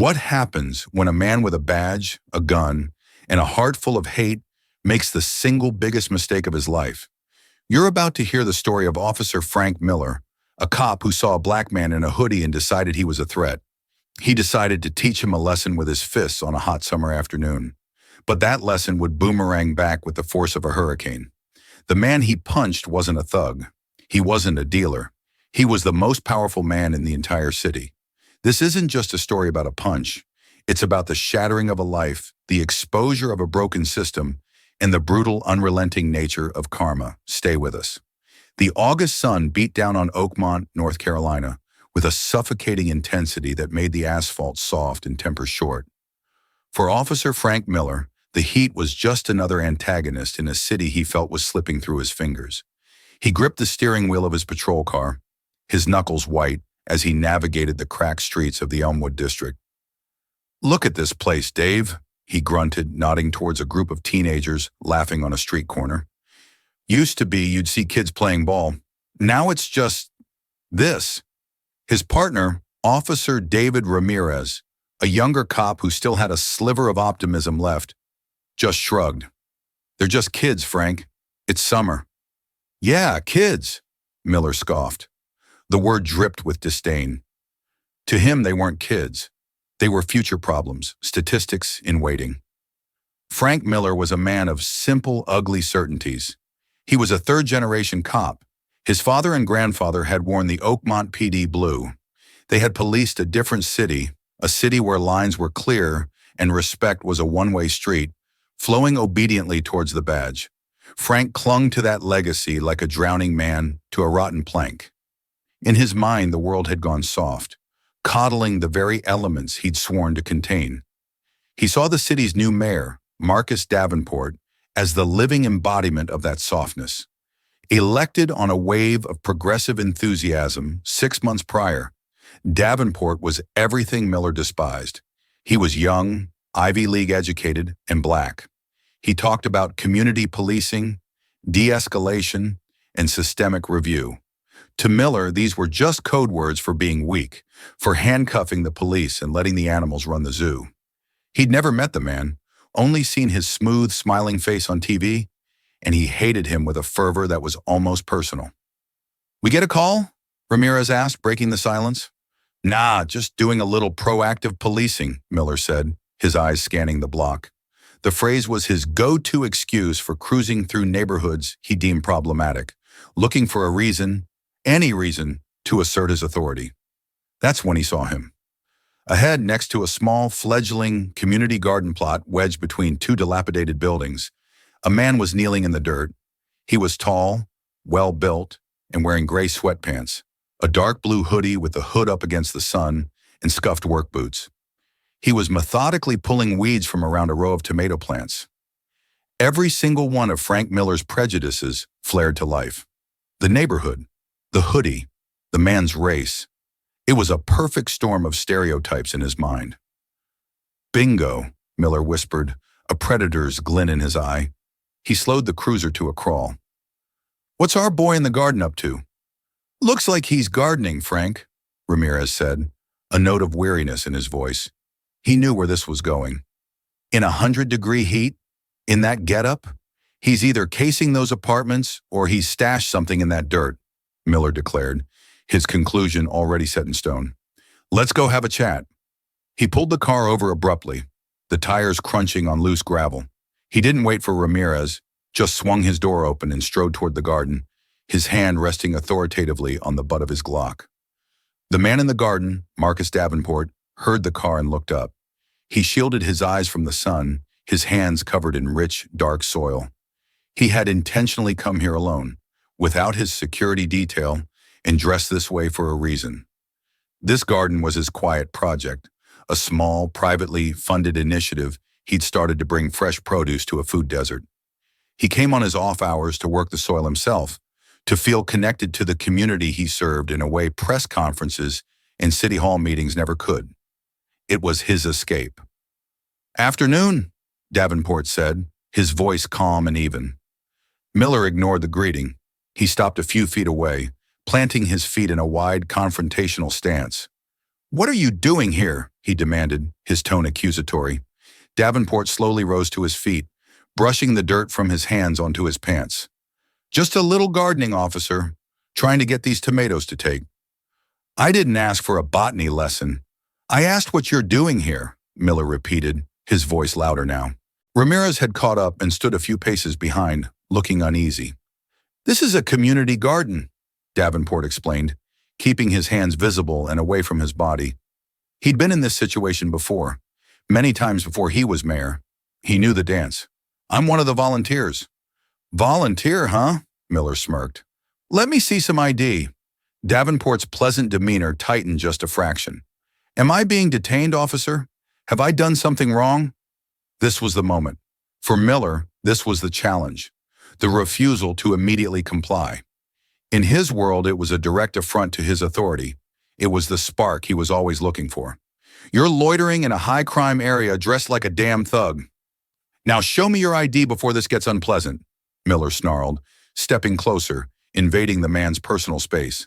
What happens when a man with a badge, a gun, and a heart full of hate makes the single biggest mistake of his life? You're about to hear the story of Officer Frank Miller, a cop who saw a black man in a hoodie and decided he was a threat. He decided to teach him a lesson with his fists on a hot summer afternoon. But that lesson would boomerang back with the force of a hurricane. The man he punched wasn't a thug. He wasn't a dealer. He was the most powerful man in the entire city. This isn't just a story about a punch. It's about the shattering of a life, the exposure of a broken system, and the brutal, unrelenting nature of karma. Stay with us. The August sun beat down on Oakmont, North Carolina, with a suffocating intensity that made the asphalt soft and temper short. For Officer Frank Miller, the heat was just another antagonist in a city he felt was slipping through his fingers. He gripped the steering wheel of his patrol car, his knuckles white as he navigated the cracked streets of the Elmwood district. "Look at this place, Dave," he grunted, nodding towards a group of teenagers laughing on a street corner. "Used to be you'd see kids playing ball. Now it's just this." His partner, Officer David Ramirez, a younger cop who still had a sliver of optimism left, just shrugged. "They're just kids, Frank. It's summer." "Yeah, kids," Miller scoffed. The word dripped with disdain. To him, they weren't kids. They were future problems, statistics in waiting. Frank Miller was a man of simple, ugly certainties. He was a third-generation cop. His father and grandfather had worn the Oakmont PD blue. They had policed a different city, a city where lines were clear and respect was a one-way street, flowing obediently towards the badge. Frank clung to that legacy like a drowning man to a rotten plank. In his mind, the world had gone soft, coddling the very elements he'd sworn to contain. He saw the city's new mayor, Marcus Davenport, as the living embodiment of that softness. Elected on a wave of progressive enthusiasm 6 months prior, Davenport was everything Miller despised. He was young, Ivy League educated, and black. He talked about community policing, de-escalation, and systemic review. To Miller, these were just code words for being weak, for handcuffing the police and letting the animals run the zoo. He'd never met the man, only seen his smooth, smiling face on TV, and he hated him with a fervor that was almost personal. "We get a call?" Ramirez asked, breaking the silence. "Nah, just doing a little proactive policing," Miller said, his eyes scanning the block. The phrase was his go-to excuse for cruising through neighborhoods he deemed problematic, looking for a reason, any reason, to assert his authority. That's when he saw him. Ahead, next to a small, fledgling community garden plot wedged between two dilapidated buildings, a man was kneeling in the dirt. He was tall, well-built, and wearing gray sweatpants, a dark blue hoodie with the hood up against the sun, and scuffed work boots. He was methodically pulling weeds from around a row of tomato plants. Every single one of Frank Miller's prejudices flared to life. The neighborhood, the hoodie, the man's race. It was a perfect storm of stereotypes in his mind. "Bingo," Miller whispered, a predator's glint in his eye. He slowed the cruiser to a crawl. "What's our boy in the garden up to?" "Looks like he's gardening, Frank," Ramirez said, a note of weariness in his voice. He knew where this was going. In 100-degree heat, in that getup, he's either casing those apartments or he's stashed something in that dirt, Miller declared, his conclusion already set in stone. "Let's go have a chat." He pulled the car over abruptly, the tires crunching on loose gravel. He didn't wait for Ramirez, just swung his door open and strode toward the garden, his hand resting authoritatively on the butt of his Glock. The man in the garden, Marcus Davenport, heard the car and looked up. He shielded his eyes from the sun, his hands covered in rich, dark soil. He had intentionally come here alone, without his security detail, and dressed this way for a reason. This garden was his quiet project, a small, privately funded initiative he'd started to bring fresh produce to a food desert. He came on his off hours to work the soil himself, to feel connected to the community he served in a way press conferences and city hall meetings never could. It was his escape. "Afternoon," Davenport said, his voice calm and even. Miller ignored the greeting. He stopped a few feet away, planting his feet in a wide confrontational stance. "What are you doing here?" he demanded, his tone accusatory. Davenport slowly rose to his feet, brushing the dirt from his hands onto his pants. "Just a little gardening, officer, trying to get these tomatoes to take." "I didn't ask for a botany lesson. I asked what you're doing here," Miller repeated, his voice louder now. Ramirez had caught up and stood a few paces behind, looking uneasy. "This is a community garden," Davenport explained, keeping his hands visible and away from his body. He'd been in this situation before, many times before he was mayor. He knew the dance. "I'm one of the volunteers." "Volunteer, huh?" Miller smirked. "Let me see some ID." Davenport's pleasant demeanor tightened just a fraction. "Am I being detained, officer? Have I done something wrong?" This was the moment. For Miller, this was the challenge, the refusal to immediately comply. In his world, it was a direct affront to his authority. It was the spark he was always looking for. "You're loitering in a high-crime area dressed like a damn thug. Now show me your ID before this gets unpleasant," Miller snarled, stepping closer, invading the man's personal space.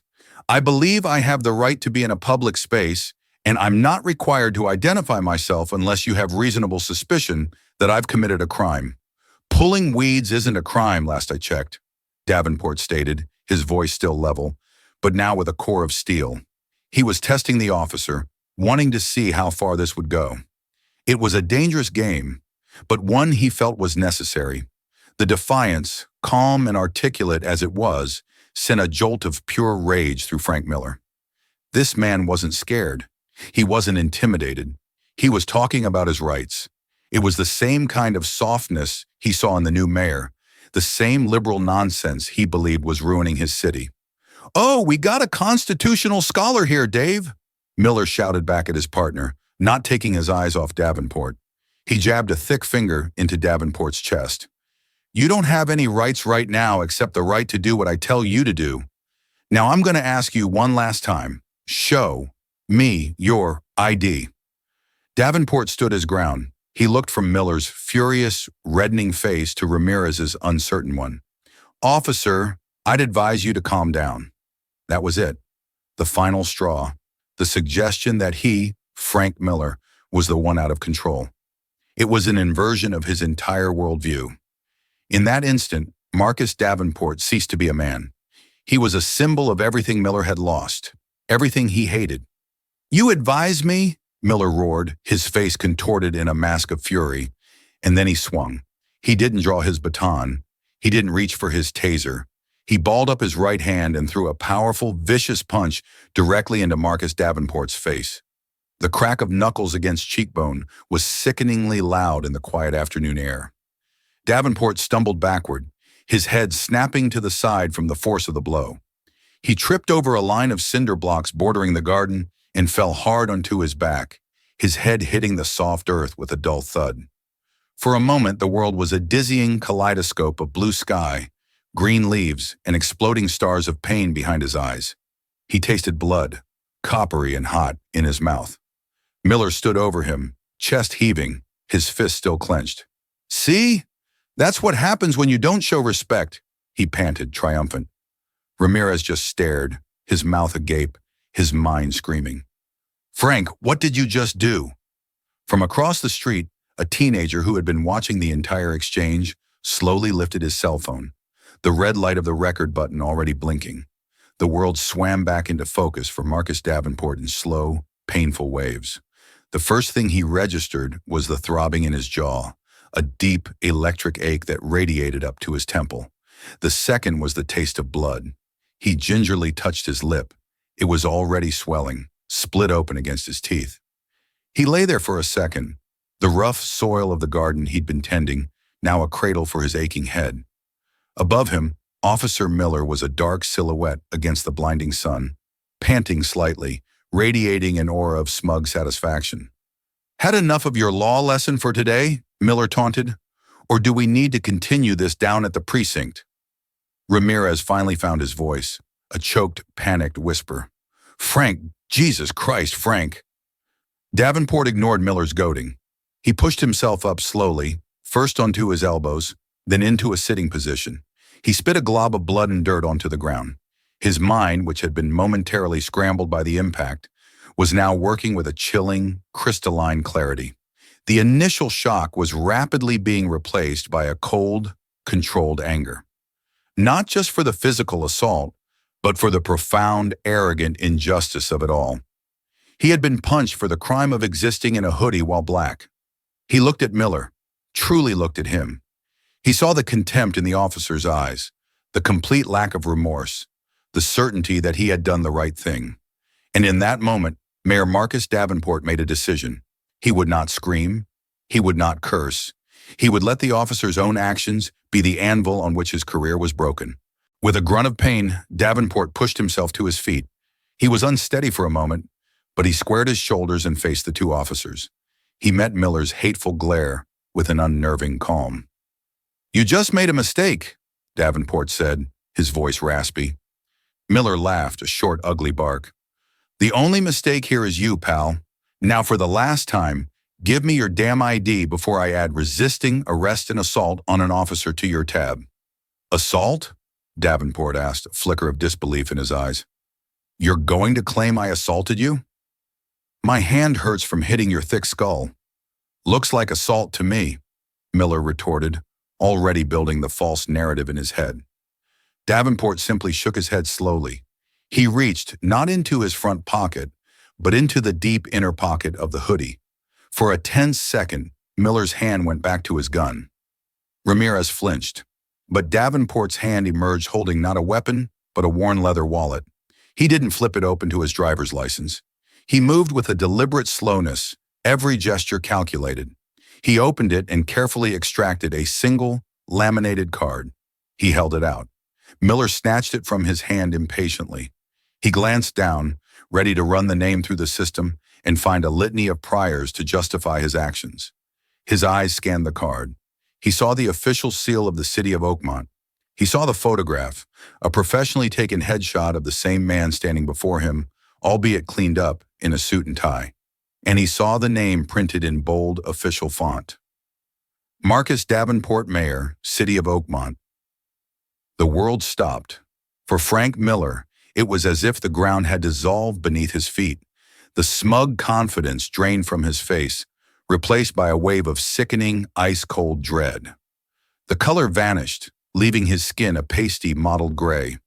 "I believe I have the right to be in a public space, and I'm not required to identify myself unless you have reasonable suspicion that I've committed a crime. Pulling weeds isn't a crime, last I checked," Davenport stated, his voice still level, but now with a core of steel. He was testing the officer, wanting to see how far this would go. It was a dangerous game, but one he felt was necessary. The defiance, calm and articulate as it was, sent a jolt of pure rage through Frank Miller. This man wasn't scared. He wasn't intimidated. He was talking about his rights. It was the same kind of softness he saw in the new mayor, the same liberal nonsense he believed was ruining his city. "Oh, we got a constitutional scholar here, Dave," Miller shouted back at his partner, not taking his eyes off Davenport. He jabbed a thick finger into Davenport's chest. "You don't have any rights right now except the right to do what I tell you to do. Now I'm going to ask you one last time. Show me your ID." Davenport stood his ground. He looked from Miller's furious, reddening face to Ramirez's uncertain one. "Officer, I'd advise you to calm down." That was it. The final straw. The suggestion that he, Frank Miller, was the one out of control. It was an inversion of his entire worldview. In that instant, Marcus Davenport ceased to be a man. He was a symbol of everything Miller had lost, everything he hated. "You advise me?" Miller roared, his face contorted in a mask of fury, and then he swung. He didn't draw his baton. He didn't reach for his taser. He balled up his right hand and threw a powerful, vicious punch directly into Marcus Davenport's face. The crack of knuckles against cheekbone was sickeningly loud in the quiet afternoon air. Davenport stumbled backward, his head snapping to the side from the force of the blow. He tripped over a line of cinder blocks bordering the garden and fell hard onto his back, his head hitting the soft earth with a dull thud. For a moment, the world was a dizzying kaleidoscope of blue sky, green leaves, and exploding stars of pain behind his eyes. He tasted blood, coppery and hot, in his mouth. Miller stood over him, chest heaving, his fist still clenched. "See? That's what happens when you don't show respect," he panted, triumphant. Ramirez just stared, his mouth agape, his mind screaming. "Frank, what did you just do?" From across the street, a teenager who had been watching the entire exchange slowly lifted his cell phone, the red light of the record button already blinking. The world swam back into focus for Marcus Davenport in slow, painful waves. The first thing he registered was the throbbing in his jaw, a deep, electric ache that radiated up to his temple. The second was the taste of blood. He gingerly touched his lip. It was already swelling, split open against his teeth. He lay there for a second, the rough soil of the garden he'd been tending, now a cradle for his aching head. Above him, Officer Miller was a dark silhouette against the blinding sun, panting slightly, radiating an aura of smug satisfaction. "Had enough of your law lesson for today?" Miller taunted. "Or do we need to continue this down at the precinct?" Ramirez finally found his voice, a choked, panicked whisper. "Frank, Jesus Christ, Frank." Davenport ignored Miller's goading. He pushed himself up slowly, first onto his elbows, then into a sitting position. He spit a glob of blood and dirt onto the ground. His mind, which had been momentarily scrambled by the impact, was now working with a chilling, crystalline clarity. The initial shock was rapidly being replaced by a cold, controlled anger. Not just for the physical assault, but for the profound, arrogant injustice of it all. He had been punched for the crime of existing in a hoodie while black. He looked at Miller, truly looked at him. He saw the contempt in the officer's eyes, the complete lack of remorse, the certainty that he had done the right thing. And in that moment, Mayor Marcus Davenport made a decision. He would not scream. He would not curse. He would let the officer's own actions be the anvil on which his career was broken. With a grunt of pain, Davenport pushed himself to his feet. He was unsteady for a moment, but he squared his shoulders and faced the two officers. He met Miller's hateful glare with an unnerving calm. "You just made a mistake," Davenport said, his voice raspy. Miller laughed, a short, ugly bark. "The only mistake here is you, pal. Now for the last time, give me your damn ID before I add resisting arrest and assault on an officer to your tab." "Assault?" Davenport asked, a flicker of disbelief in his eyes. "You're going to claim I assaulted you?" "My hand hurts from hitting your thick skull." "Looks like assault to me," Miller retorted, already building the false narrative in his head. Davenport simply shook his head slowly. He reached not into his front pocket, but into the deep inner pocket of the hoodie. For a tense second, Miller's hand went back to his gun. Ramirez flinched, but Davenport's hand emerged holding not a weapon, but a worn leather wallet. He didn't flip it open to his driver's license. He moved with a deliberate slowness, every gesture calculated. He opened it and carefully extracted a single, laminated card. He held it out. Miller snatched it from his hand impatiently. He glanced down, ready to run the name through the system and find a litany of priors to justify his actions. His eyes scanned the card. He saw the official seal of the city of Oakmont. He saw the photograph, a professionally taken headshot of the same man standing before him, albeit cleaned up, in a suit and tie. And he saw the name printed in bold official font. Marcus Davenport, Mayor, City of Oakmont. The world stopped. For Frank Miller, it was as if the ground had dissolved beneath his feet. The smug confidence drained from his face, replaced by a wave of sickening, ice-cold dread. The color vanished, leaving his skin a pasty, mottled gray.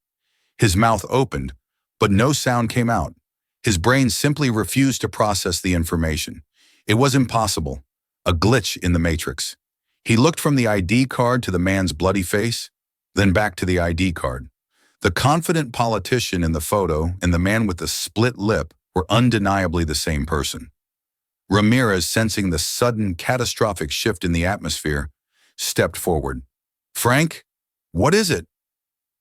His mouth opened, but no sound came out. His brain simply refused to process the information. It was impossible, a glitch in the matrix. He looked from the ID card to the man's bloody face, then back to the ID card. The confident politician in the photo and the man with the split lip were undeniably the same person. Ramirez, sensing the sudden, catastrophic shift in the atmosphere, stepped forward. "Frank, what is it?"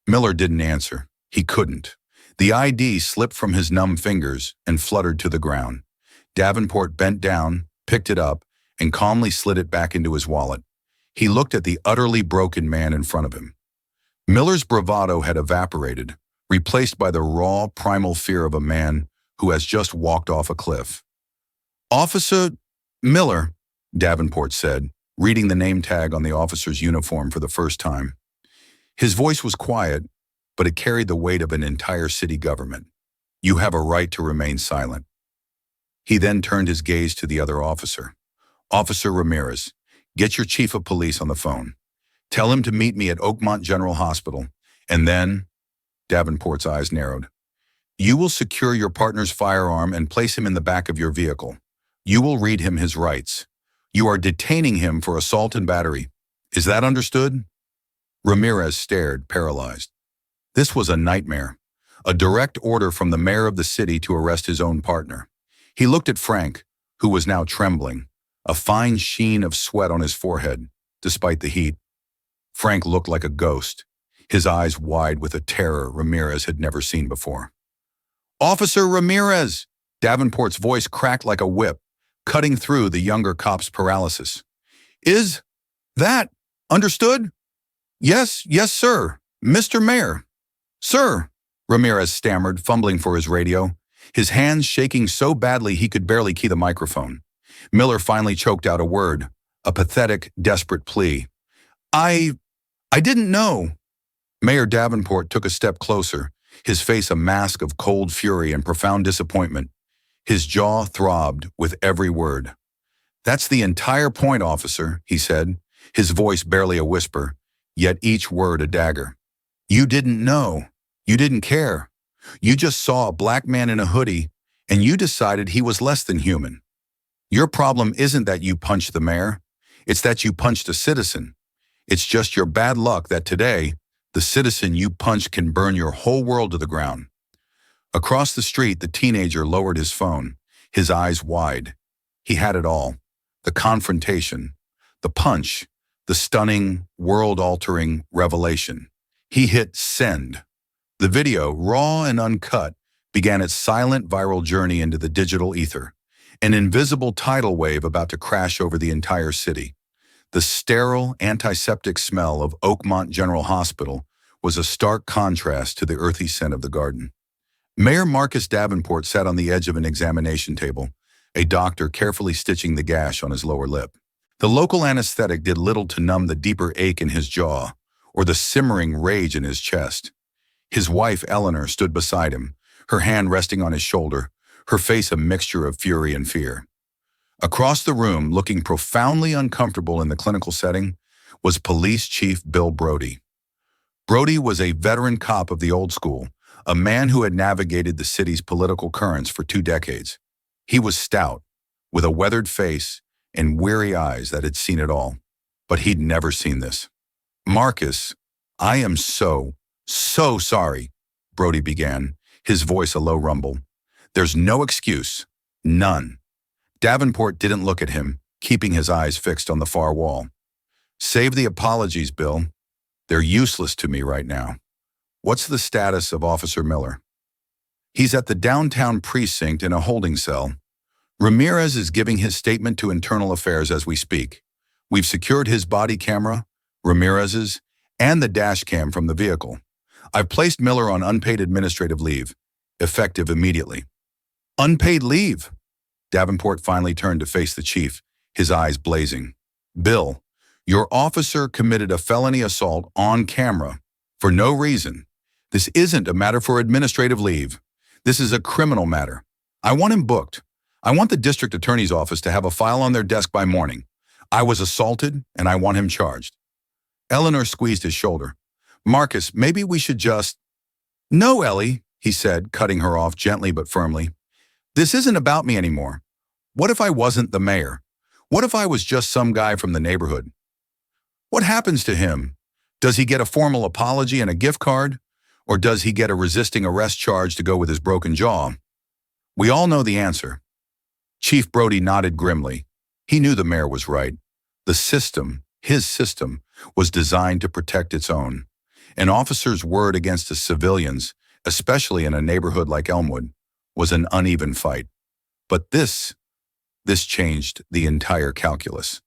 Miller didn't answer. He couldn't. The ID slipped from his numb fingers and fluttered to the ground. Davenport bent down, picked it up, and calmly slid it back into his wallet. He looked at the utterly broken man in front of him. Miller's bravado had evaporated, replaced by the raw, primal fear of a man who has just walked off a cliff. "Officer Miller," Davenport said, reading the name tag on the officer's uniform for the first time. His voice was quiet, but it carried the weight of an entire city government. "You have a right to remain silent." He then turned his gaze to the other officer. "Officer Ramirez, get your chief of police on the phone. Tell him to meet me at Oakmont General Hospital, and then," Davenport's eyes narrowed, "you will secure your partner's firearm and place him in the back of your vehicle. You will read him his rights. You are detaining him for assault and battery. Is that understood?" Ramirez stared, paralyzed. This was a nightmare, a direct order from the mayor of the city to arrest his own partner. He looked at Frank, who was now trembling, a fine sheen of sweat on his forehead, despite the heat. Frank looked like a ghost, his eyes wide with a terror Ramirez had never seen before. "Officer Ramirez!" Davenport's voice cracked like a whip, cutting through the younger cop's paralysis. "Is that understood?" Yes, sir. Mr. Mayor." "Sir," Ramirez stammered, fumbling for his radio, his hands shaking so badly he could barely key the microphone. Miller finally choked out a word, a pathetic, desperate plea. I didn't know." Mayor Davenport took a step closer, his face a mask of cold fury and profound disappointment. His jaw throbbed with every word. "That's the entire point, officer," he said, his voice barely a whisper, yet each word a dagger. "You didn't know. You didn't care. You just saw a black man in a hoodie, and you decided he was less than human. Your problem isn't that you punched the mayor. It's that you punched a citizen. It's just your bad luck that today, the citizen you punched can burn your whole world to the ground." Across the street, the teenager lowered his phone, his eyes wide. He had it all. The confrontation, the punch, the stunning, world-altering revelation. He hit send. The video, raw and uncut, began its silent viral journey into the digital ether, an invisible tidal wave about to crash over the entire city. The sterile, antiseptic smell of Oakmont General Hospital was a stark contrast to the earthy scent of the garden. Mayor Marcus Davenport sat on the edge of an examination table, a doctor carefully stitching the gash on his lower lip. The local anesthetic did little to numb the deeper ache in his jaw or the simmering rage in his chest. His wife, Eleanor, stood beside him, her hand resting on his shoulder, her face a mixture of fury and fear. Across the room, looking profoundly uncomfortable in the clinical setting, was Police Chief Bill Brody. Brody was a veteran cop of the old school, a man who had navigated the city's political currents for 2 decades. He was stout, with a weathered face and weary eyes that had seen it all. But he'd never seen this. "Marcus, I am so sorry," Brody began, his voice a low rumble. "There's no excuse. None." Davenport didn't look at him, keeping his eyes fixed on the far wall. "Save the apologies, Bill. They're useless to me right now. What's the status of Officer Miller?" "He's at the downtown precinct in a holding cell. Ramirez is giving his statement to Internal Affairs as we speak. We've secured his body camera, Ramirez's, and the dash cam from the vehicle. I've placed Miller on unpaid administrative leave, effective immediately." "Unpaid leave?" Davenport finally turned to face the chief, his eyes blazing. "Bill, your officer committed a felony assault on camera for no reason. This isn't a matter for administrative leave. This is a criminal matter. I want him booked. I want the district attorney's office to have a file on their desk by morning. I was assaulted, and I want him charged." Eleanor squeezed his shoulder. "Marcus, maybe we should just—" "No, Ellie," he said, cutting her off gently but firmly. "This isn't about me anymore. What if I wasn't the mayor? What if I was just some guy from the neighborhood? What happens to him? Does he get a formal apology and a gift card? Or does he get a resisting arrest charge to go with his broken jaw? We all know the answer." Chief Brody nodded grimly. He knew the mayor was right. The system, his system, was designed to protect its own. An officer's word against the civilians, especially in a neighborhood like Elmwood, was an uneven fight. But this changed the entire calculus.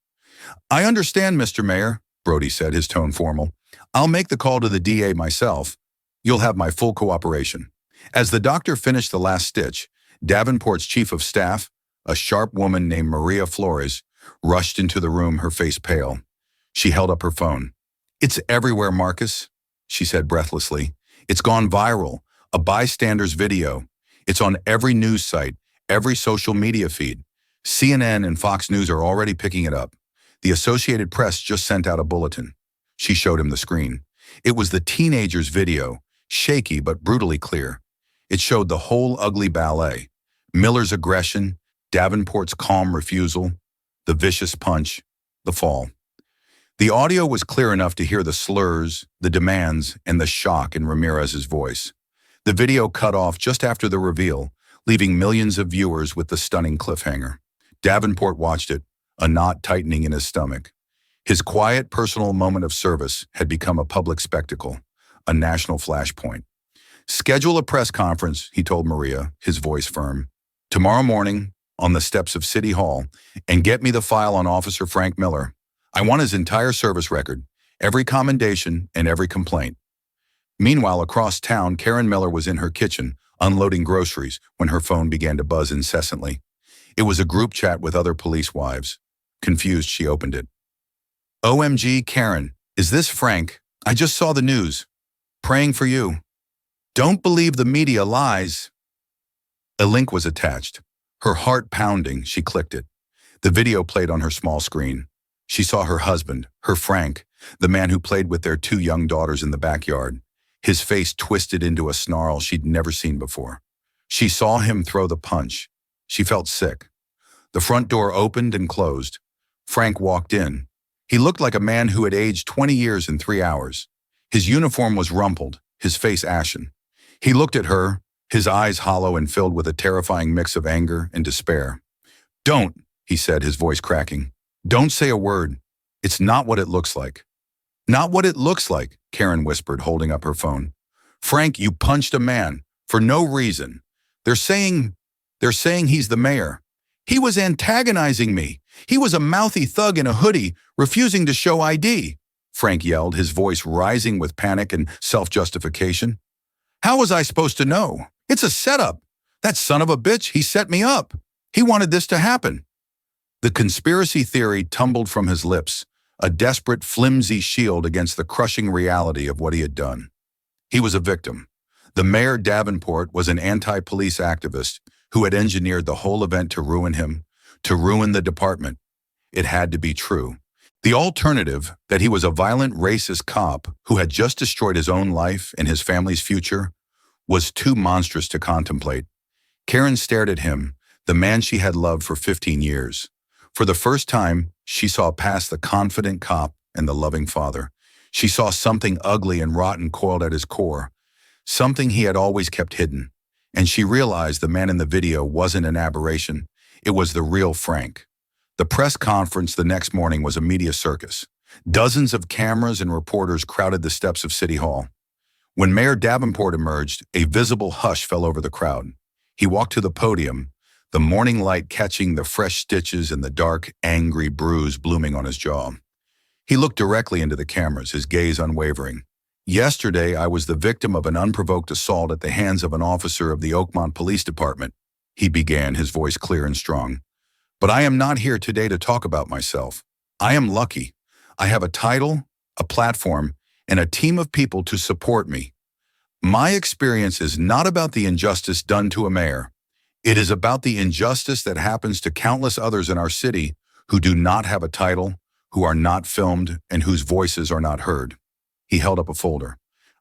"I understand, Mr. Mayor," Brody said, his tone formal. "I'll make the call to the DA myself. You'll have my full cooperation." As the doctor finished the last stitch, Davenport's chief of staff, a sharp woman named Maria Flores, rushed into the room, her face pale. She held up her phone. "It's everywhere, Marcus," she said breathlessly. "It's gone viral, a bystander's video. It's on every news site, every social media feed. CNN and Fox News are already picking it up. The Associated Press just sent out a bulletin." She showed him the screen. It was the teenager's video, shaky but brutally clear. It showed the whole ugly ballet. Miller's aggression, Davenport's calm refusal, the vicious punch, the fall. The audio was clear enough to hear the slurs, the demands, and the shock in Ramirez's voice. The video cut off just after the reveal, leaving millions of viewers with the stunning cliffhanger. Davenport watched it, a knot tightening in his stomach. His quiet, personal moment of service had become a public spectacle, a national flashpoint. "Schedule a press conference," he told Maria, his voice firm. "Tomorrow morning, on the steps of City Hall, and get me the file on Officer Frank Miller. I want his entire service record, every commendation and every complaint." Meanwhile, across town, Karen Miller was in her kitchen, unloading groceries, when her phone began to buzz incessantly. It was a group chat with other police wives. Confused, she opened it. "OMG, Karen, is this Frank? I just saw the news. Praying for you. Don't believe the media lies." A link was attached. Her heart pounding, she clicked it. The video played on her small screen. She saw her husband, her Frank, the man who played with their two young daughters in the backyard, his face twisted into a snarl she'd never seen before. She saw him throw the punch. She felt sick. The front door opened and closed. Frank walked in. He looked like a man who had aged 20 years in 3 hours. His uniform was rumpled, his face ashen. He looked at her, his eyes hollow and filled with a terrifying mix of anger and despair. "Don't," he said, his voice cracking. "Don't say a word. It's not what it looks like." "Not what it looks like," Karen whispered, holding up her phone. "Frank, you punched a man, for no reason. They're saying he's the mayor. He was antagonizing me. He was a mouthy thug in a hoodie, refusing to show ID," Frank yelled, his voice rising with panic and self-justification. "How was I supposed to know? It's a setup. That son of a bitch, he set me up. He wanted this to happen." The conspiracy theory tumbled from his lips, a desperate, flimsy shield against the crushing reality of what he had done. He was a victim. The Mayor Davenport was an anti-police activist who had engineered the whole event to ruin him, to ruin the department. It had to be true. The alternative, that he was a violent, racist cop who had just destroyed his own life and his family's future, was too monstrous to contemplate. Karen stared at him, the man she had loved for 15 years. For the first time, she saw past the confident cop and the loving father. She saw something ugly and rotten coiled at his core, something he had always kept hidden. And she realized the man in the video wasn't an aberration. It was the real Frank. The press conference the next morning was a media circus. Dozens of cameras and reporters crowded the steps of City Hall. When Mayor Davenport emerged, a visible hush fell over the crowd. He walked to the podium, the morning light catching the fresh stitches and the dark, angry bruise blooming on his jaw. He looked directly into the cameras, his gaze unwavering. "Yesterday, I was the victim of an unprovoked assault at the hands of an officer of the Oakmont Police Department," he began, his voice clear and strong. "But I am not here today to talk about myself. I am lucky. I have a title, a platform, and a team of people to support me. My experience is not about the injustice done to a mayor. It is about the injustice that happens to countless others in our city who do not have a title, who are not filmed, and whose voices are not heard." He held up a folder.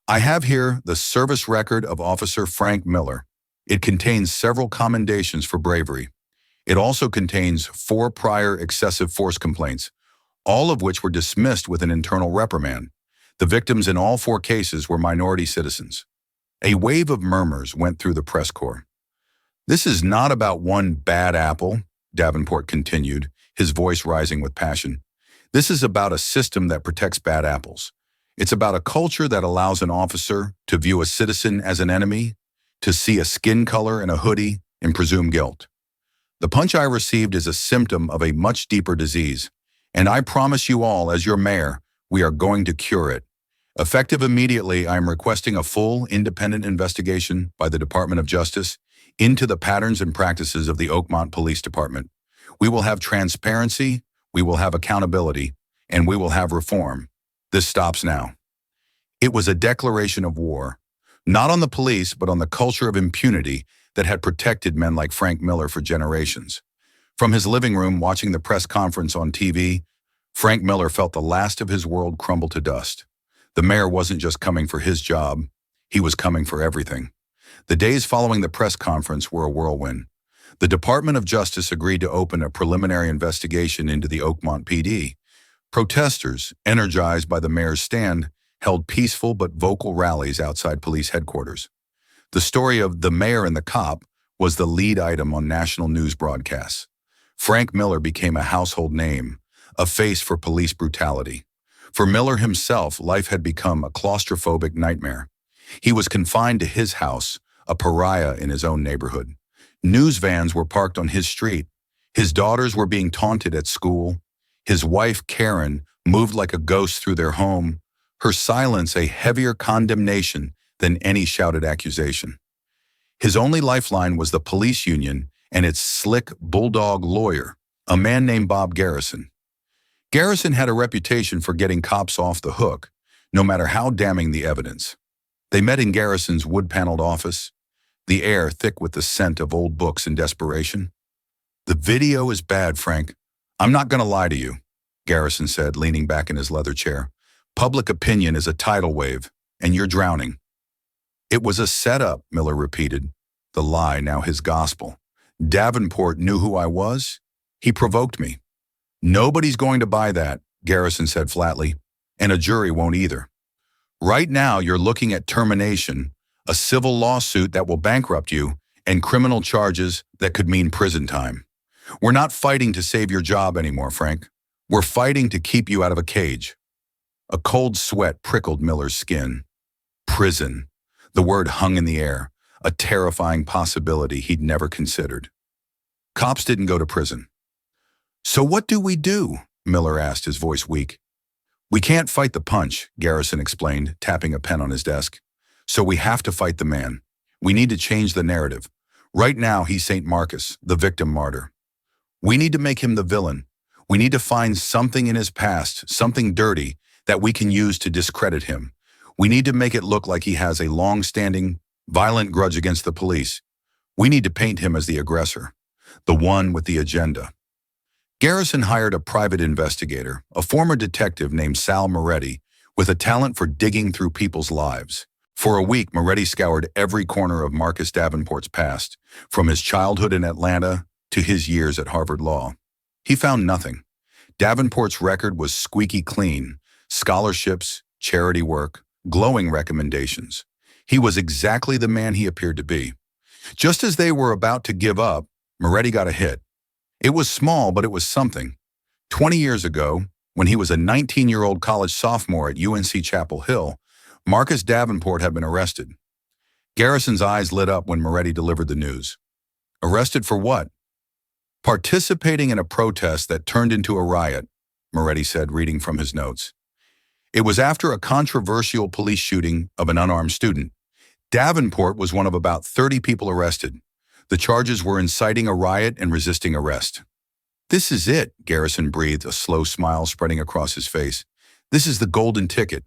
"I have here the service record of Officer Frank Miller. It contains several commendations for bravery. It also contains 4 prior excessive force complaints, all of which were dismissed with an internal reprimand. The victims in all 4 cases were minority citizens." A wave of murmurs went through the press corps. "This is not about one bad apple," Davenport continued, his voice rising with passion. "This is about a system that protects bad apples. It's about a culture that allows an officer to view a citizen as an enemy, to see a skin color and a hoodie and presume guilt. The punch I received is a symptom of a much deeper disease, and I promise you all, as your mayor, we are going to cure it. Effective immediately, I am requesting a full, independent investigation by the Department of Justice into the patterns and practices of the Oakmont Police Department. We will have transparency, we will have accountability, and we will have reform. This stops now." It was a declaration of war, not on the police, but on the culture of impunity that had protected men like Frank Miller for generations. From his living room, watching the press conference on TV, Frank Miller felt the last of his world crumble to dust. The mayor wasn't just coming for his job, he was coming for everything. The days following the press conference were a whirlwind. The Department of Justice agreed to open a preliminary investigation into the Oakmont PD. Protesters, energized by the mayor's stand, held peaceful but vocal rallies outside police headquarters. The story of the mayor and the cop was the lead item on national news broadcasts. Frank Miller became a household name, a face for police brutality. For Miller himself, life had become a claustrophobic nightmare. He was confined to his house, a pariah in his own neighborhood. News vans were parked on his street. His daughters were being taunted at school. His wife, Karen, moved like a ghost through their home, her silence a heavier condemnation than any shouted accusation. His only lifeline was the police union and its slick bulldog lawyer, a man named Bob Garrison. Garrison had a reputation for getting cops off the hook, no matter how damning the evidence. They met in Garrison's wood-paneled office, the air thick with the scent of old books and desperation. The video is bad, Frank. I'm not going to lie to you, Garrison said, leaning back in his leather chair. Public opinion is a tidal wave, and you're drowning. It was a setup, Miller repeated, the lie now his gospel. Davenport knew who I was. He provoked me. Nobody's going to buy that, Garrison said flatly, and a jury won't either. Right now, you're looking at termination, a civil lawsuit that will bankrupt you, and criminal charges that could mean prison time. We're not fighting to save your job anymore, Frank. We're fighting to keep you out of a cage. A cold sweat prickled Miller's skin. Prison. The word hung in the air, a terrifying possibility he'd never considered. Cops didn't go to prison. So what do we do? Miller asked, his voice weak. We can't fight the punch, Garrison explained, tapping a pen on his desk. So we have to fight the man. We need to change the narrative. Right now, he's St. Marcus, the victim martyr. We need to make him the villain. We need to find something in his past, something dirty, that we can use to discredit him. We need to make it look like he has a long-standing, violent grudge against the police. We need to paint him as the aggressor, the one with the agenda. Garrison hired a private investigator, a former detective named Sal Moretti, with a talent for digging through people's lives. For a week, Moretti scoured every corner of Marcus Davenport's past, from his childhood in Atlanta to his years at Harvard Law. He found nothing. Davenport's record was squeaky clean: scholarships, charity work, glowing recommendations. He was exactly the man he appeared to be. Just as they were about to give up, Moretti got a hit. It was small, but it was something. 20 years ago, when he was a 19-year-old college sophomore at UNC Chapel Hill, Marcus Davenport had been arrested. Garrison's eyes lit up when Moretti delivered the news. Arrested for what? Participating in a protest that turned into a riot, Moretti said, reading from his notes. It was after a controversial police shooting of an unarmed student. Davenport was one of about 30 people arrested. The charges were inciting a riot and resisting arrest. This is it, Garrison breathed, a slow smile spreading across his face. This is the golden ticket.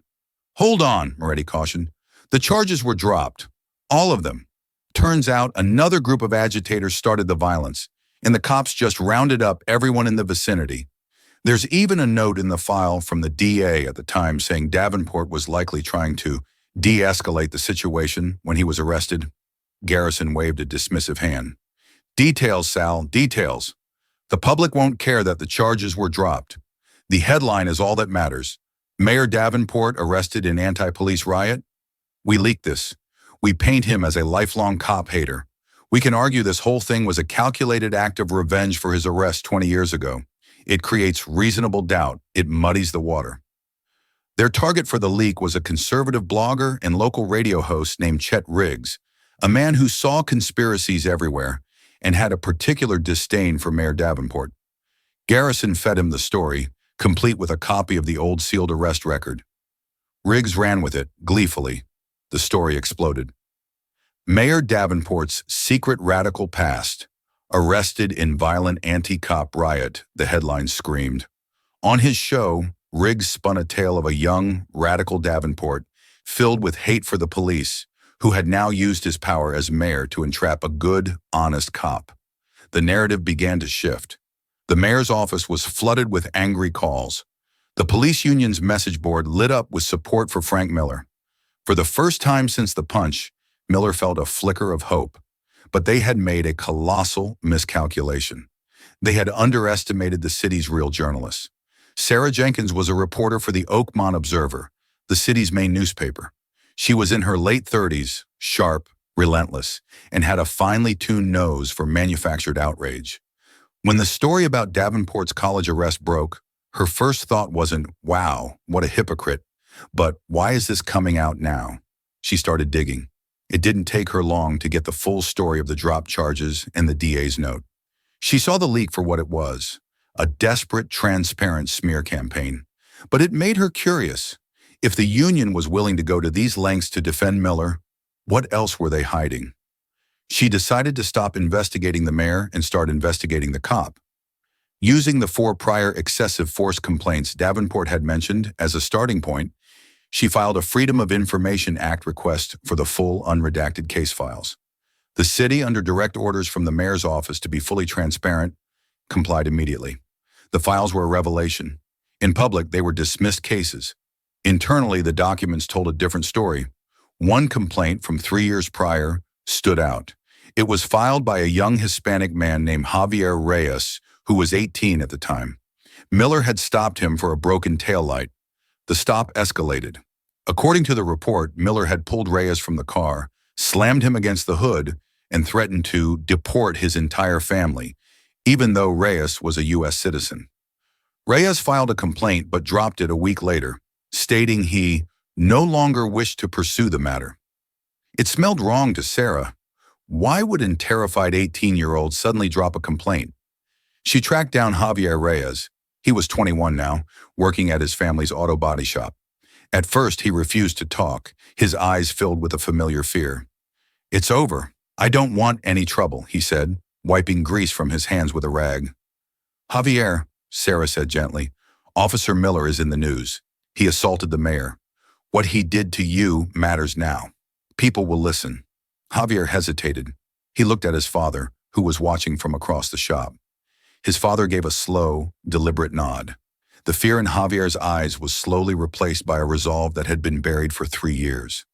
Hold on, Moretti cautioned. The charges were dropped. All of them. Turns out another group of agitators started the violence, and the cops just rounded up everyone in the vicinity. There's even a note in the file from the DA at the time saying Davenport was likely trying to de-escalate the situation when he was arrested. Garrison waved a dismissive hand. Details, Sal, details. The public won't care that the charges were dropped. The headline is all that matters. Mayor Davenport arrested in anti-police riot? We leaked this. We paint him as a lifelong cop hater. We can argue this whole thing was a calculated act of revenge for his arrest 20 years ago. It creates reasonable doubt. It muddies the water. Their target for the leak was a conservative blogger and local radio host named Chet Riggs, a man who saw conspiracies everywhere and had a particular disdain for Mayor Davenport. Garrison fed him the story, complete with a copy of the old sealed arrest record. Riggs ran with it, gleefully. The story exploded. Mayor Davenport's secret radical past, arrested in violent anti-cop riot, the headline screamed. On his show, Riggs spun a tale of a young, radical Davenport filled with hate for the police, who had now used his power as mayor to entrap a good, honest cop. The narrative began to shift. The mayor's office was flooded with angry calls. The police union's message board lit up with support for Frank Miller. For the first time since the punch, Miller felt a flicker of hope. But they had made a colossal miscalculation. They had underestimated the city's real journalists. Sarah Jenkins was a reporter for the Oakmont Observer, the city's main newspaper. She was in her late 30s, sharp, relentless, and had a finely tuned nose for manufactured outrage. When the story about Davenport's college arrest broke, her first thought wasn't, wow, what a hypocrite, but why is this coming out now? She started digging. It didn't take her long to get the full story of the dropped charges and the DA's note. She saw the leak for what it was, a desperate, transparent smear campaign. But it made her curious. If the union was willing to go to these lengths to defend Miller, what else were they hiding? She decided to stop investigating the mayor and start investigating the cop. Using the 4 prior excessive force complaints Davenport had mentioned as a starting point, she filed a Freedom of Information Act request for the full unredacted case files. The city, under direct orders from the mayor's office to be fully transparent, complied immediately. The files were a revelation. In public, they were dismissed cases. Internally, the documents told a different story. One complaint from 3 years prior stood out. It was filed by a young Hispanic man named Javier Reyes, who was 18 at the time. Miller had stopped him for a broken taillight. The stop escalated. According to the report, Miller had pulled Reyes from the car, slammed him against the hood, and threatened to deport his entire family, even though Reyes was a U.S. citizen. Reyes filed a complaint but dropped it a week later, stating he no longer wished to pursue the matter. It smelled wrong to Sarah. Why would a terrified 18-year-old suddenly drop a complaint? She tracked down Javier Reyes. He was 21 now, working at his family's auto body shop. At first, he refused to talk, his eyes filled with a familiar fear. "It's over. I don't want any trouble," he said, wiping grease from his hands with a rag. "Javier," Sarah said gently, "Officer Miller is in the news. He assaulted the mayor. What he did to you matters now. People will listen." Javier hesitated. He looked at his father, who was watching from across the shop. His father gave a slow, deliberate nod. The fear in Javier's eyes was slowly replaced by a resolve that had been buried for 3 years.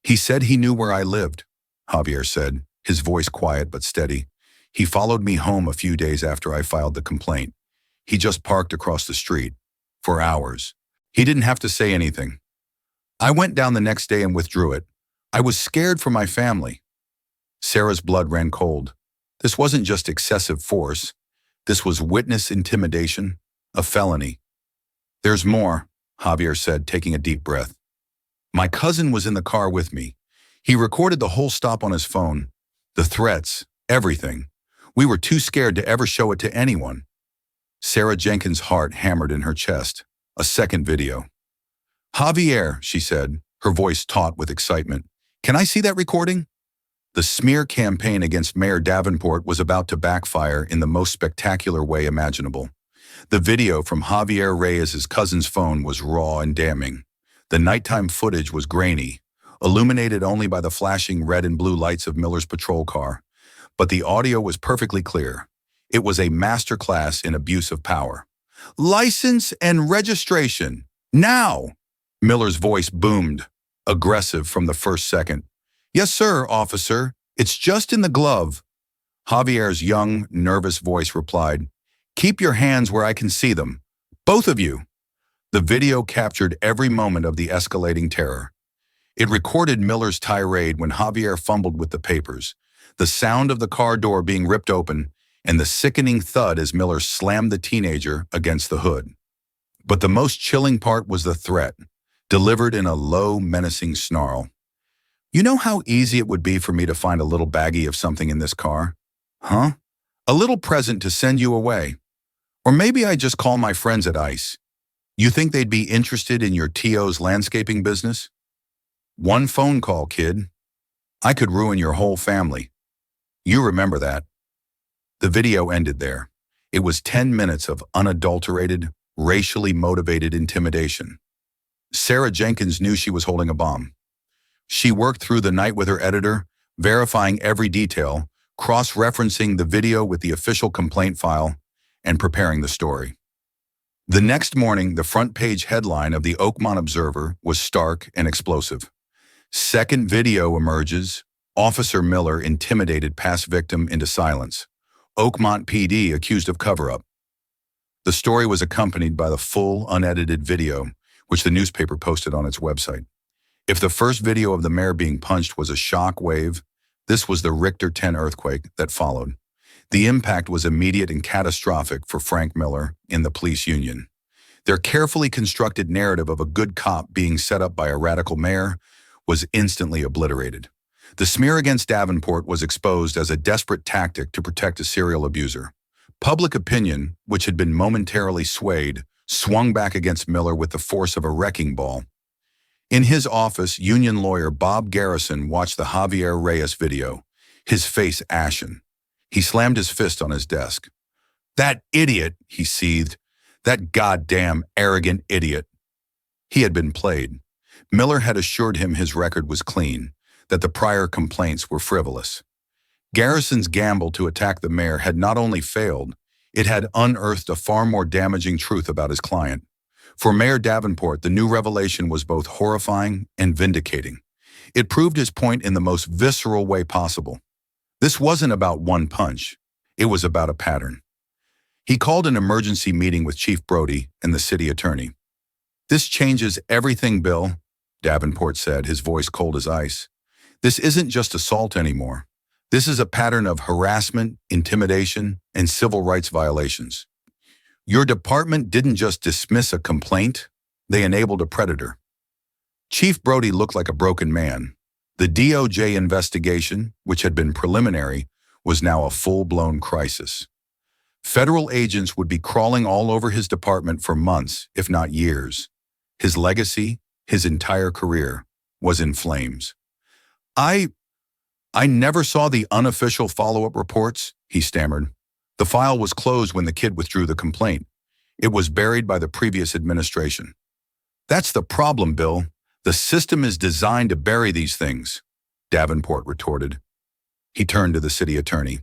"He said he knew where I lived," Javier said, his voice quiet but steady. "He followed me home a few days after I filed the complaint. He just parked across the street. For hours. He didn't have to say anything. I went down the next day and withdrew it. I was scared for my family." Sarah's blood ran cold. This wasn't just excessive force. This was witness intimidation, a felony. "There's more," Javier said, taking a deep breath. "My cousin was in the car with me. He recorded the whole stop on his phone. The threats, everything. We were too scared to ever show it to anyone." Sarah Jenkins' heart hammered in her chest. A second video. "Javier," she said, her voice taut with excitement. "Can I see that recording?" The smear campaign against Mayor Davenport was about to backfire in the most spectacular way imaginable. The video from Javier Reyes' cousin's phone was raw and damning. The nighttime footage was grainy, illuminated only by the flashing red and blue lights of Miller's patrol car. But the audio was perfectly clear. It was a masterclass in abuse of power. "License and registration, now!" Miller's voice boomed, aggressive from the first second. "Yes, sir, officer. It's just in the glove." Javier's young, nervous voice replied, "Keep your hands where I can see them. Both of you." The video captured every moment of the escalating terror. It recorded Miller's tirade when Javier fumbled with the papers, the sound of the car door being ripped open, and the sickening thud as Miller slammed the teenager against the hood. But the most chilling part was the threat, delivered in a low, menacing snarl. "You know how easy it would be for me to find a little baggie of something in this car? Huh? A little present to send you away. Or maybe I just call my friends at ICE. You think they'd be interested in your TO's landscaping business? One phone call, kid. I could ruin your whole family. You remember that." The video ended there. It was 10 minutes of unadulterated, racially motivated intimidation. Sarah Jenkins knew she was holding a bomb. She worked through the night with her editor, verifying every detail, cross-referencing the video with the official complaint file, and preparing the story. The next morning, the front-page headline of the Oakmont Observer was stark and explosive. Second video emerges, Officer Miller intimidated past victim into silence. Oakmont PD accused of cover-up. The story was accompanied by the full, unedited video, which the newspaper posted on its website. If the first video of the mayor being punched was a shock wave, this was the Richter 10 earthquake that followed. The impact was immediate and catastrophic for Frank Miller and the police union. Their carefully constructed narrative of a good cop being set up by a radical mayor was instantly obliterated. The smear against Davenport was exposed as a desperate tactic to protect a serial abuser. Public opinion, which had been momentarily swayed, swung back against Miller with the force of a wrecking ball. In his office, union lawyer Bob Garrison watched the Javier Reyes video, his face ashen. He slammed his fist on his desk. "That idiot," he seethed. "That goddamn arrogant idiot." He had been played. Miller had assured him his record was clean, that the prior complaints were frivolous. Garrison's gamble to attack the mayor had not only failed, It had unearthed a far more damaging truth about his client. For Mayor Davenport, the new revelation was both horrifying and vindicating. It proved his point in the most visceral way possible. This wasn't about one punch. It was about a pattern. He called an emergency meeting with Chief Brody and the city attorney. "This changes everything, Bill," Davenport said, his voice cold as ice. "This isn't just assault anymore. This is a pattern of harassment, intimidation, and civil rights violations. Your department didn't just dismiss a complaint, they enabled a predator." Chief Brody looked like a broken man. The DOJ investigation, which had been preliminary, was now a full-blown crisis. Federal agents would be crawling all over his department for months, if not years. His legacy, his entire career, was in flames. I never saw the unofficial follow-up reports," he stammered. "The file was closed when the kid withdrew the complaint. It was buried by the previous administration." "That's the problem, Bill. The system is designed to bury these things," Davenport retorted. He turned to the city attorney.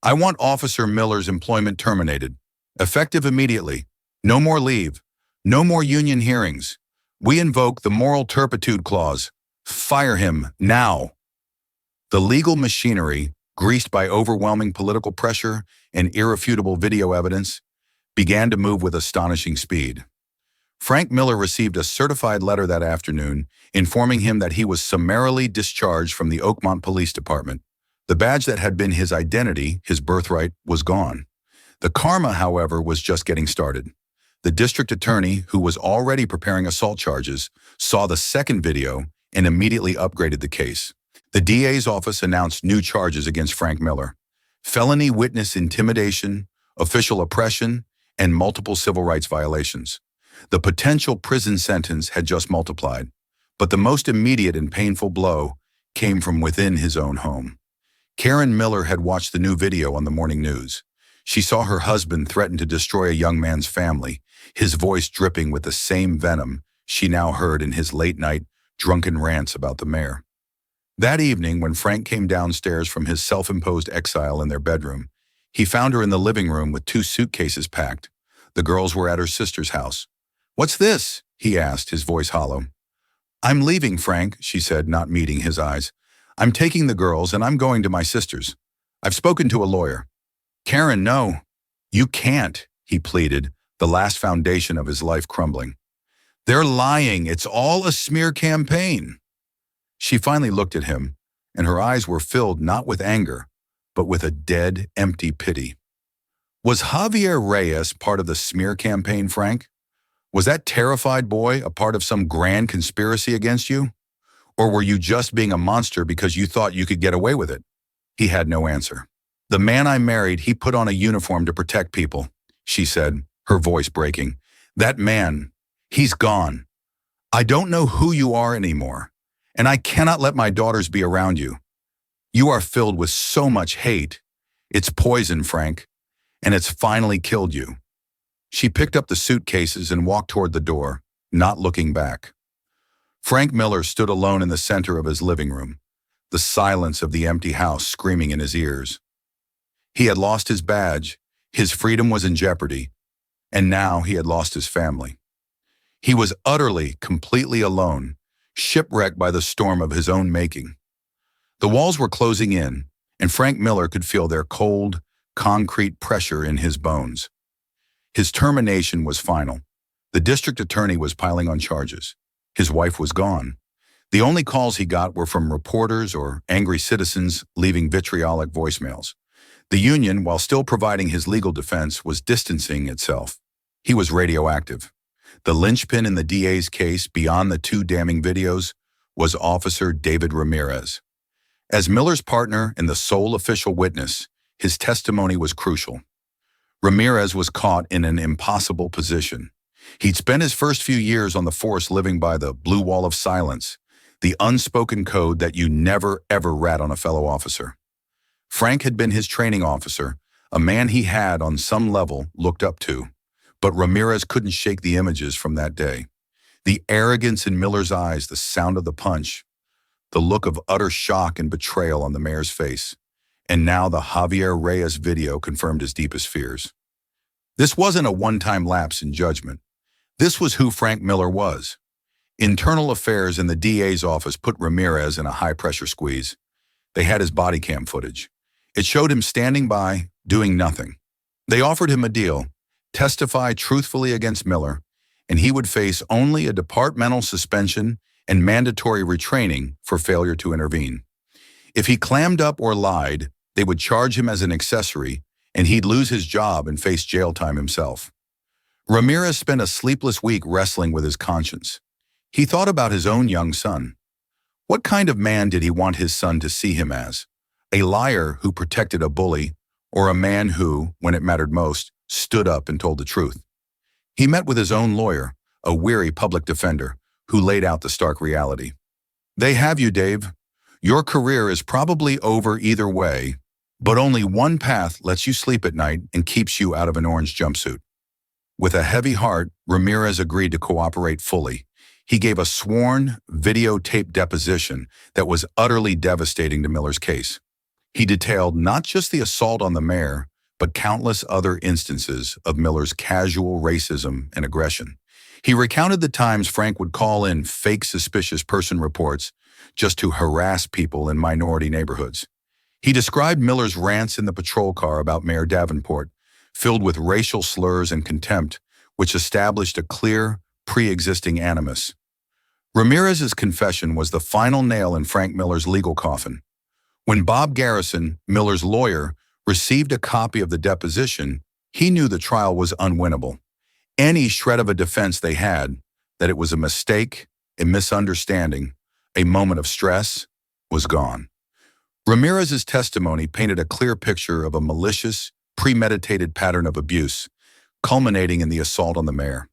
"I want Officer Miller's employment terminated, effective immediately. No more leave. No more union hearings. We invoke the moral turpitude clause. Fire him now." The legal machinery, greased by overwhelming political pressure and irrefutable video evidence, began to move with astonishing speed. Frank Miller received a certified letter that afternoon informing him that he was summarily discharged from the Oakmont Police Department. The badge that had been his identity, his birthright, was gone. The karma, however, was just getting started. The district attorney, who was already preparing assault charges, saw the second video and immediately upgraded the case. The DA's office announced new charges against Frank Miller: felony witness intimidation, official oppression, and multiple civil rights violations. The potential prison sentence had just multiplied, but the most immediate and painful blow came from within his own home. Karen Miller had watched the new video on the morning news. She saw her husband threaten to destroy a young man's family, his voice dripping with the same venom she now heard in his late-night, drunken rants about the mayor. That evening, when Frank came downstairs from his self-imposed exile in their bedroom, he found her in the living room with 2 suitcases packed. The girls were at her sister's house. "What's this?" he asked, his voice hollow. "I'm leaving, Frank," she said, not meeting his eyes. "I'm taking the girls and I'm going to my sister's. I've spoken to a lawyer." "Karen, no. You can't," he pleaded, the last foundation of his life crumbling. "They're lying. It's all a smear campaign." She finally looked at him, and her eyes were filled not with anger, but with a dead, empty pity. "Was Javier Reyes part of the smear campaign, Frank? Was that terrified boy a part of some grand conspiracy against you? Or were you just being a monster because you thought you could get away with it?" He had no answer. "The man I married, he put on a uniform to protect people," she said, her voice breaking. "That man, he's gone. I don't know who you are anymore, and I cannot let my daughters be around you. You are filled with so much hate. It's poison, Frank, and it's finally killed you." She picked up the suitcases and walked toward the door, not looking back. Frank Miller stood alone in the center of his living room, the silence of the empty house screaming in his ears. He had lost his badge, his freedom was in jeopardy, and now he had lost his family. He was utterly, completely alone, shipwrecked by the storm of his own making. The walls were closing in, and Frank Miller could feel their cold, concrete pressure in his bones. His termination was final. The district attorney was piling on charges. His wife was gone. The only calls he got were from reporters or angry citizens leaving vitriolic voicemails. The union, while still providing his legal defense, was distancing itself. He was radioactive. The linchpin in the DA's case, beyond the 2 damning videos, was Officer David Ramirez. As Miller's partner and the sole official witness, his testimony was crucial. Ramirez was caught in an impossible position. He'd spent his first few years on the force living by the blue wall of silence, the unspoken code that you never ever rat on a fellow officer. Frank had been his training officer, a man he had, on some level, looked up to. But Ramirez couldn't shake the images from that day. The arrogance in Miller's eyes, the sound of the punch, the look of utter shock and betrayal on the mayor's face. And now the Javier Reyes video confirmed his deepest fears. This wasn't a one-time lapse in judgment. This was who Frank Miller was. Internal affairs in the DA's office put Ramirez in a high-pressure squeeze. They had his body cam footage. It showed him standing by, doing nothing. They offered him a deal: testify truthfully against Miller, and he would face only a departmental suspension and mandatory retraining for failure to intervene. If he clammed up or lied, they would charge him as an accessory, and he'd lose his job and face jail time himself. Ramirez spent a sleepless week wrestling with his conscience. He thought about his own young son. What kind of man did he want his son to see him as? A liar who protected a bully, or a man who, when it mattered most, stood up and told the truth? He met with his own lawyer, a weary public defender, who laid out the stark reality. They have you, Dave. Your career is probably over either way, but only one path lets you sleep at night and keeps you out of an orange jumpsuit. With a heavy heart, Ramirez agreed to cooperate fully. He gave a sworn, videotaped deposition that was utterly devastating to Miller's case. He detailed not just the assault on the mayor, but countless other instances of Miller's casual racism and aggression. He recounted the times Frank would call in fake suspicious person reports just to harass people in minority neighborhoods. He described Miller's rants in the patrol car about Mayor Davenport, filled with racial slurs and contempt, which established a clear, pre-existing animus. Ramirez's confession was the final nail in Frank Miller's legal coffin. When Bob Garrison, Miller's lawyer, received a copy of the deposition, he knew the trial was unwinnable. Any shred of a defense they had, that it was a mistake, a misunderstanding, a moment of stress, was gone. Ramirez's testimony painted a clear picture of a malicious, premeditated pattern of abuse, culminating in the assault on the mayor.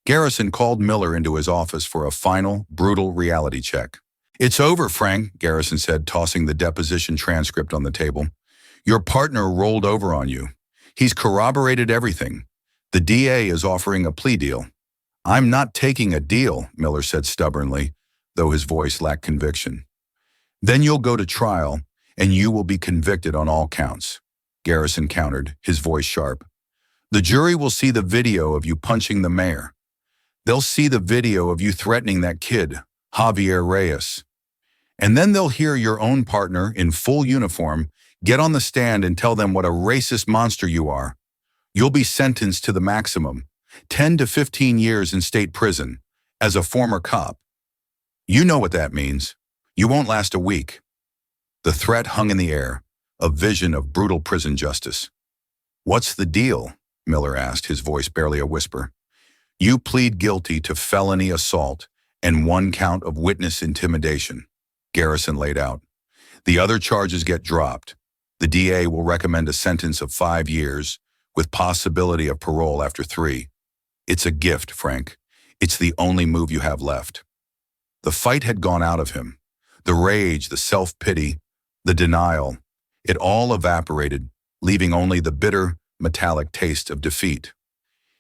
Garrison called Miller into his office for a final, brutal reality check. "It's over, Frank," Garrison said, tossing the deposition transcript on the table. "Your partner rolled over on you. He's corroborated everything. The DA is offering a plea deal." "I'm not taking a deal," Miller said stubbornly, though his voice lacked conviction. "Then you'll go to trial, and you will be convicted on all counts," Garrison countered, his voice sharp. "The jury will see the video of you punching the mayor. They'll see the video of you threatening that kid, Javier Reyes. And then they'll hear your own partner in full uniform get on the stand and tell them what a racist monster you are. You'll be sentenced to the maximum, 10 to 15 years in state prison, as a former cop. You know what that means. You won't last a week." The threat hung in the air, a vision of brutal prison justice. "What's the deal?" Miller asked, his voice barely a whisper. "You plead guilty to felony assault and 1 count of witness intimidation," Garrison laid out. "The other charges get dropped. The DA will recommend a sentence of 5 years with possibility of parole after 3. It's a gift, Frank. It's the only move you have left." The fight had gone out of him. The rage, the self-pity, the denial, it all evaporated, leaving only the bitter, metallic taste of defeat.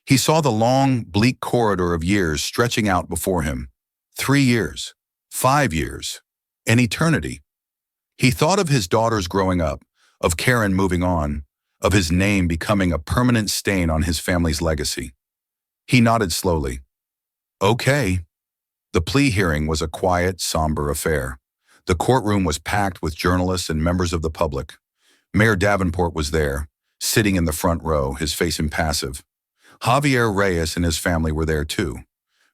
He saw the long, bleak corridor of years stretching out before him. 3 years, 5 years, an eternity. He thought of his daughters growing up, of Karen moving on, of his name becoming a permanent stain on his family's legacy. He nodded slowly. "Okay." The plea hearing was a quiet, somber affair. The courtroom was packed with journalists and members of the public. Mayor Davenport was there, sitting in the front row, his face impassive. Javier Reyes and his family were there too.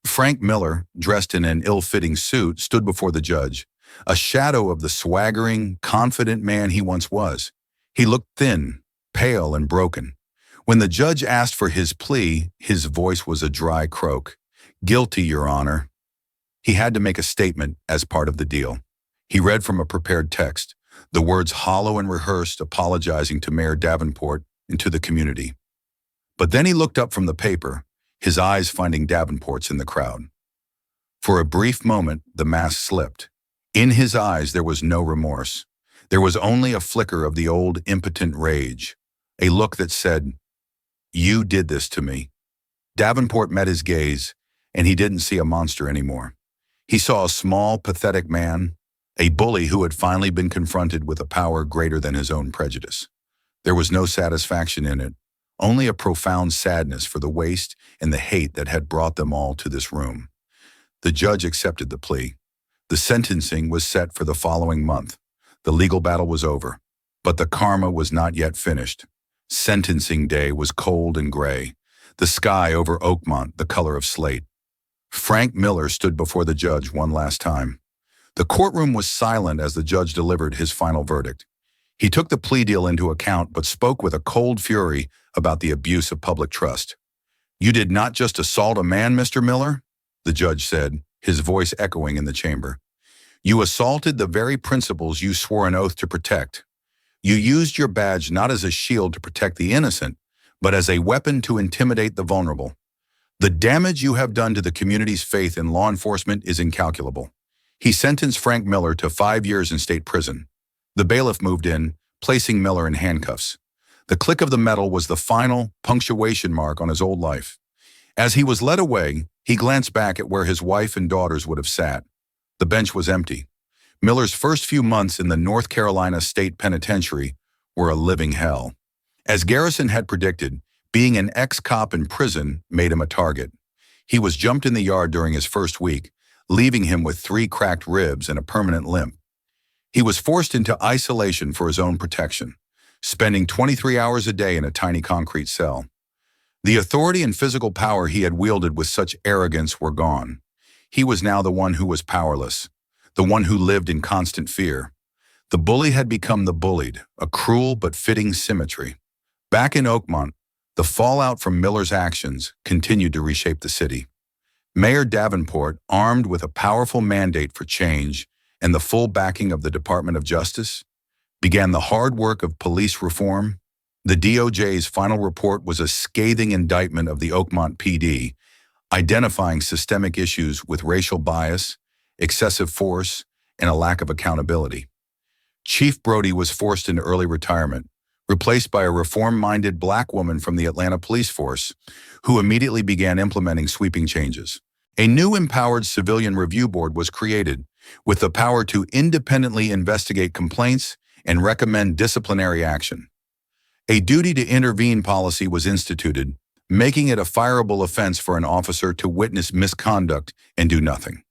Frank Miller, dressed in an ill-fitting suit, stood before the judge, a shadow of the swaggering, confident man he once was. He looked thin, pale, and broken. When the judge asked for his plea, his voice was a dry croak. "Guilty, Your Honor." He had to make a statement as part of the deal. He read from a prepared text, the words hollow and rehearsed, apologizing to Mayor Davenport and to the community. But then he looked up from the paper, his eyes finding Davenport's in the crowd. For a brief moment, the mask slipped. In his eyes, there was no remorse. There was only a flicker of the old impotent rage, a look that said, "You did this to me." Davenport met his gaze, and he didn't see a monster anymore. He saw a small, pathetic man, a bully who had finally been confronted with a power greater than his own prejudice. There was no satisfaction in it, only a profound sadness for the waste and the hate that had brought them all to this room. The judge accepted the plea. The sentencing was set for the following month. The legal battle was over, but the karma was not yet finished. Sentencing day was cold and gray, the sky over Oakmont the color of slate. Frank Miller stood before the judge one last time. The courtroom was silent as the judge delivered his final verdict. He took the plea deal into account but spoke with a cold fury about the abuse of public trust. "You did not just assault a man, Mr. Miller," the judge said, his voice echoing in the chamber. "You assaulted the very principles you swore an oath to protect. You used your badge not as a shield to protect the innocent, but as a weapon to intimidate the vulnerable. The damage you have done to the community's faith in law enforcement is incalculable." He sentenced Frank Miller to 5 years in state prison. The bailiff moved in, placing Miller in handcuffs. The click of the metal was the final punctuation mark on his old life. As he was led away, he glanced back at where his wife and daughters would have sat. The bench was empty. Miller's first few months in the North Carolina State Penitentiary were a living hell. As Garrison had predicted, being an ex-cop in prison made him a target. He was jumped in the yard during his first week, leaving him with 3 cracked ribs and a permanent limp. He was forced into isolation for his own protection, spending 23 hours a day in a tiny concrete cell. The authority and physical power he had wielded with such arrogance were gone. He was now the one who was powerless, the one who lived in constant fear. The bully had become the bullied, a cruel but fitting symmetry. Back in Oakmont, the fallout from Miller's actions continued to reshape the city. Mayor Davenport, armed with a powerful mandate for change and the full backing of the Department of Justice, began the hard work of police reform. The DOJ's final report was a scathing indictment of the Oakmont PD, identifying systemic issues with racial bias, excessive force, and a lack of accountability. Chief Brody was forced into early retirement, replaced by a reform-minded black woman from the Atlanta Police Force, who immediately began implementing sweeping changes. A new empowered civilian review board was created, with the power to independently investigate complaints and recommend disciplinary action. A duty to intervene policy was instituted, making it a fireable offense for an officer to witness misconduct and do nothing.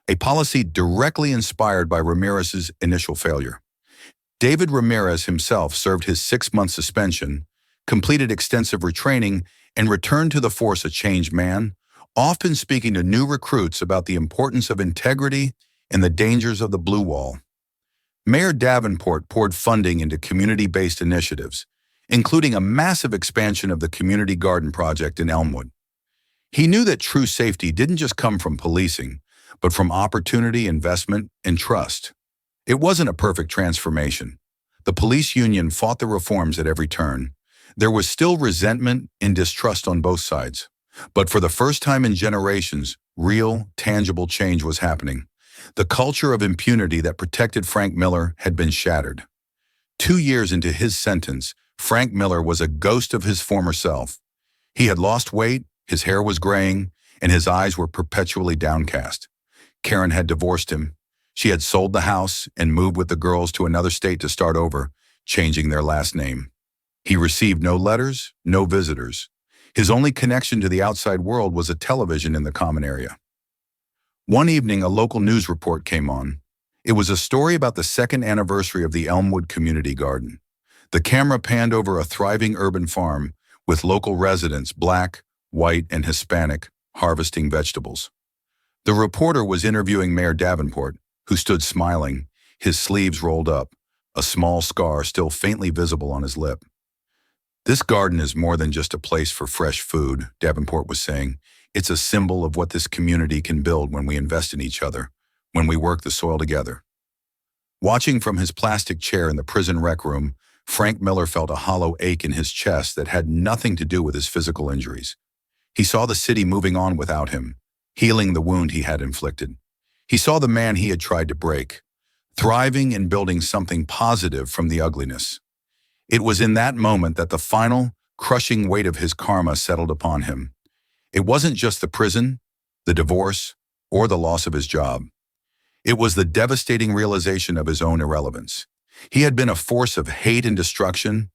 A policy directly inspired by Ramirez's initial failure. David Ramirez himself served his 6-month suspension, completed extensive retraining, and returned to the force a changed man, often speaking to new recruits about the importance of integrity and the dangers of the blue wall. Mayor Davenport poured funding into community-based initiatives, including a massive expansion of the Community Garden Project in Elmwood. He knew that true safety didn't just come from policing, but from opportunity, investment, and trust. It wasn't a perfect transformation. The police union fought the reforms at every turn. There was still resentment and distrust on both sides. But for the first time in generations, real, tangible change was happening. The culture of impunity that protected Frank Miller had been shattered. 2 years into his sentence, Frank Miller was a ghost of his former self. He had lost weight, his hair was graying, and his eyes were perpetually downcast. Karen had divorced him. She had sold the house and moved with the girls to another state to start over, changing their last name. He received no letters, no visitors. His only connection to the outside world was a television in the common area. One evening, a local news report came on. It was a story about the 2nd anniversary of the Elmwood Community Garden. The camera panned over a thriving urban farm with local residents, black, white, and Hispanic, harvesting vegetables. The reporter was interviewing Mayor Davenport, who stood smiling, his sleeves rolled up, a small scar still faintly visible on his lip. "This garden is more than just a place for fresh food," Davenport was saying. "It's a symbol of what this community can build when we invest in each other, when we work the soil together." Watching from his plastic chair in the prison rec room, Frank Miller felt a hollow ache in his chest that had nothing to do with his physical injuries. He saw the city moving on without him, healing the wound he had inflicted. He saw the man he had tried to break, thriving and building something positive from the ugliness. It was in that moment that the final, crushing weight of his karma settled upon him. It wasn't just the prison, the divorce, or the loss of his job. It was the devastating realization of his own irrelevance. He had been a force of hate and destruction,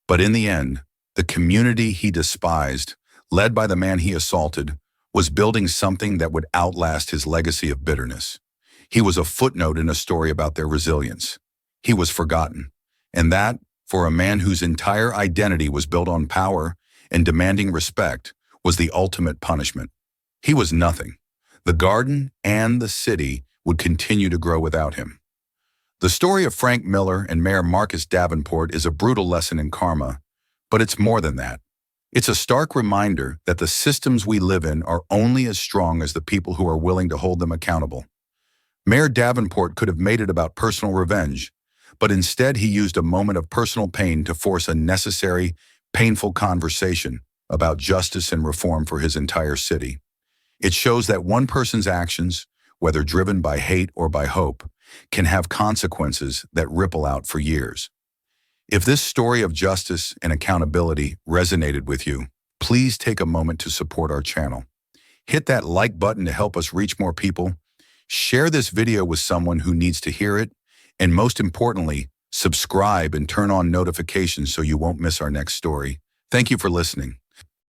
but in the end, The community he despised, led by the man he assaulted, was building something that would outlast his legacy of bitterness. He was a footnote in a story about their resilience. He was forgotten. And that, for a man whose entire identity was built on power and demanding respect, was the ultimate punishment. He was nothing. The garden and the city would continue to grow without him. The story of Frank Miller and Mayor Marcus Davenport is a brutal lesson in karma, but it's more than that. It's a stark reminder that the systems we live in are only as strong as the people who are willing to hold them accountable. Mayor Davenport could have made it about personal revenge, but instead he used a moment of personal pain to force a necessary, painful conversation about justice and reform for his entire city. It shows that one person's actions, whether driven by hate or by hope, can have consequences that ripple out for years. If this story of justice and accountability resonated with you, please take a moment to support our channel. Hit that like button to help us reach more people. Share this video with someone who needs to hear it. And most importantly, subscribe and turn on notifications so you won't miss our next story. Thank you for listening.